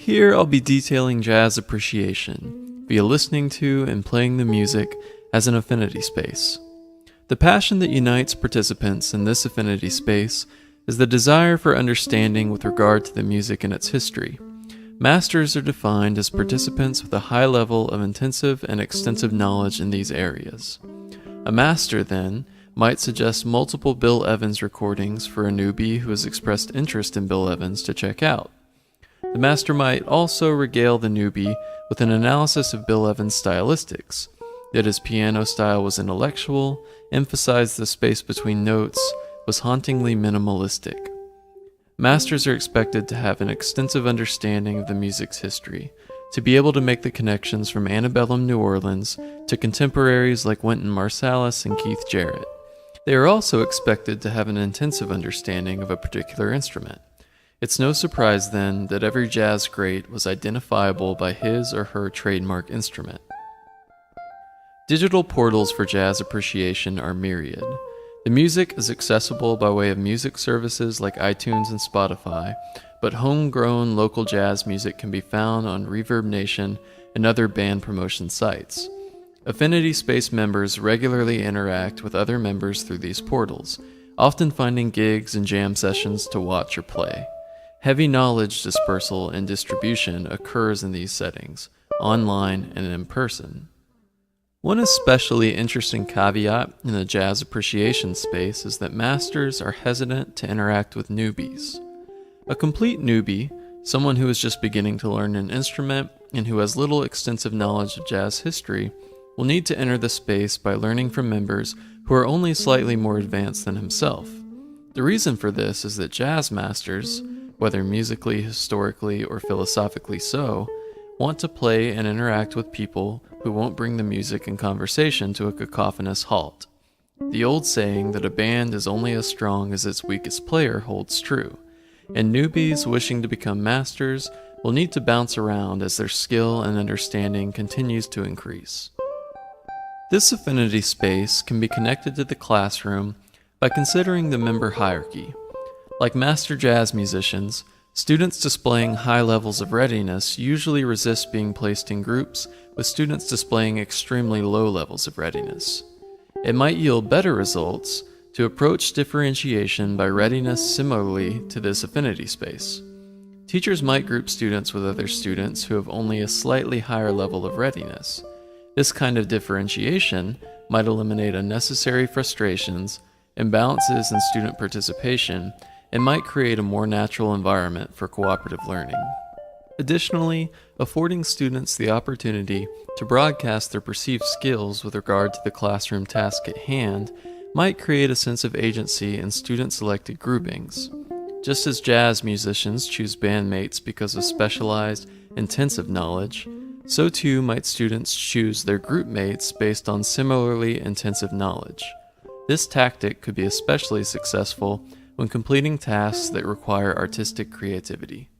Here I'll be detailing jazz appreciation via listening to and playing the music as an affinity space. The passion that unites participants in this affinity space is the desire for understanding with regard to the music and its history. Masters are defined as participants with a high level of intensive and extensive knowledge in these areas. A master, then, might suggest multiple Bill Evans recordings for a newbie who has expressed interest in Bill Evans to check out. The master might also regale the newbie with an analysis of Bill Evans' stylistics, that his piano style was intellectual, emphasized the space between notes, was hauntingly minimalistic. Masters are expected to have an extensive understanding of the music's history, to be able to make the connections from antebellum New Orleans to contemporaries like Wynton Marsalis and Keith Jarrett. They are also expected to have an intensive understanding of a particular instrument. It's no surprise, then, that every jazz great was identifiable by his or her trademark instrument. Digital portals for jazz appreciation are myriad. The music is accessible by way of music services like iTunes and Spotify, but homegrown local jazz music can be found on Reverb Nation and other band promotion sites. Affinity Space members regularly interact with other members through these portals, often finding gigs and jam sessions to watch or play. Heavy knowledge dispersal and distribution occurs in these settings, online and in person. One especially interesting caveat in the jazz appreciation space is that masters are hesitant to interact with newbies. A complete newbie, someone who is just beginning to learn an instrument and who has little extensive knowledge of jazz history, will need to enter the space by learning from members who are only slightly more advanced than himself. The reason for this is that jazz masters, whether musically, historically, or philosophically so, want to play and interact with people who won't bring the music and conversation to a cacophonous halt. The old saying that a band is only as strong as its weakest player holds true, and newbies wishing to become masters will need to bounce around as their skill and understanding continues to increase. This affinity space can be connected to the classroom by considering the member hierarchy. Like master jazz musicians, students displaying high levels of readiness usually resist being placed in groups with students displaying extremely low levels of readiness. It might yield better results to approach differentiation by readiness similarly to this affinity space. Teachers might group students with other students who have only a slightly higher level of readiness. This kind of differentiation might eliminate unnecessary frustrations, imbalances in student participation, and might create a more natural environment for cooperative learning. Additionally, affording students the opportunity to broadcast their perceived skills with regard to the classroom task at hand might create a sense of agency in student-selected groupings. Just as jazz musicians choose bandmates because of specialized, intensive knowledge, so too might students choose their group mates based on similarly intensive knowledge. This tactic could be especially successful when completing tasks that require artistic creativity.